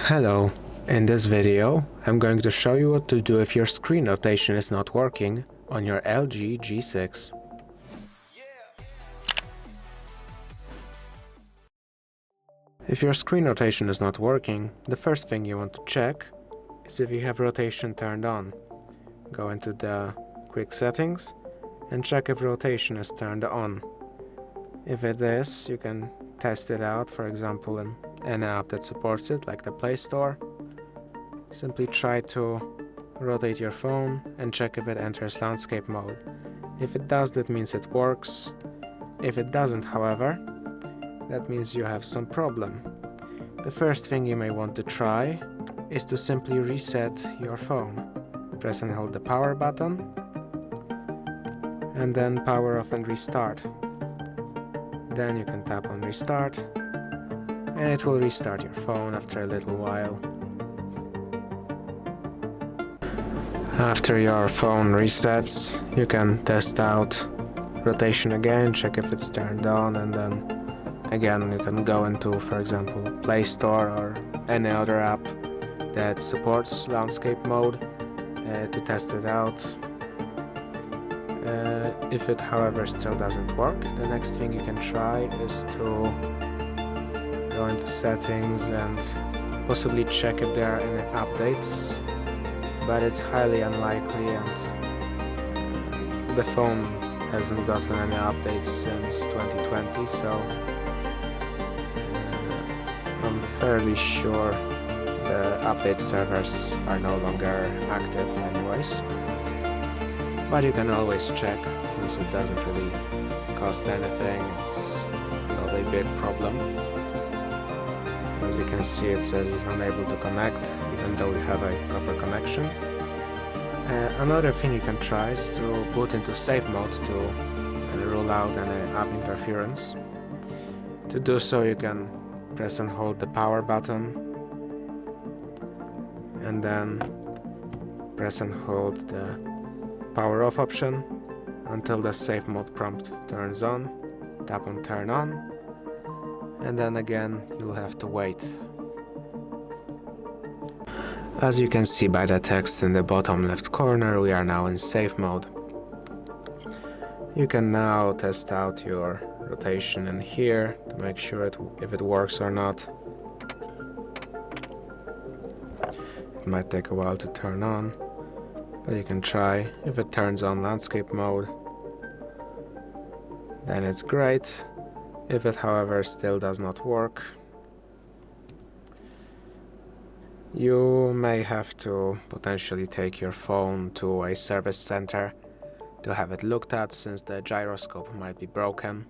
Hello, in this video I'm going to show you what to do if your screen rotation is not working on your LG G6. If your screen rotation is not working, the first thing you want to check is if you have rotation turned on. Go into the quick settings and check if rotation is turned on. If it is, you can test it out, for example in an app that supports it, like the Play Store. Simply try to rotate your phone and check if it enters landscape mode. If it does, that means it works. If it doesn't, however, that means you have some problem. The first thing you may want to try is to simply reset your phone. Press and hold the power button and then power off and restart. Then you can tap on restart and it will restart your phone after a little while. After your phone resets, you can test out rotation again, check if it's turned on, and then again you can go into, for example, Play Store or any other app that supports landscape mode to test it out. If it, however, still doesn't work, the next thing you can try is to go into settings and possibly check if there are any updates, but it's highly unlikely, and the phone hasn't gotten any updates since 2020, so I'm fairly sure the update servers are no longer active anyways. But you can always check, since it doesn't really cost anything, it's not a big problem. As you can see, it says it's unable to connect, even though we have a proper connection. Another thing you can try is to boot into safe mode to rule out any app interference. To do so, you can press and hold the power button and then press and hold the power off option until the safe mode prompt turns on. Tap on turn on, and then again you'll have to wait. As you can see by the text in the bottom left corner, we are now in safe mode. You can now test out your rotation in here to make sure if it works or not. It might take a while to turn on, but you can try. If it turns on landscape mode, then it's great. If it, however, still does not work, you may have to potentially take your phone to a service center to have it looked at, since the gyroscope might be broken,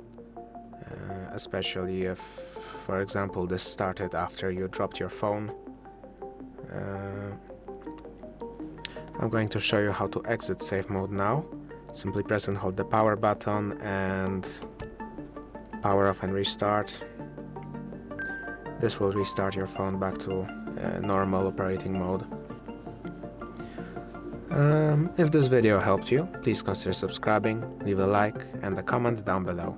especially if, for example, this started after you dropped your phone. I'm going to show you how to exit safe mode now. Simply press and hold the power button and power off and restart. This will restart your phone back to normal operating mode. If this video helped you, please consider subscribing, leave a like and a comment down below.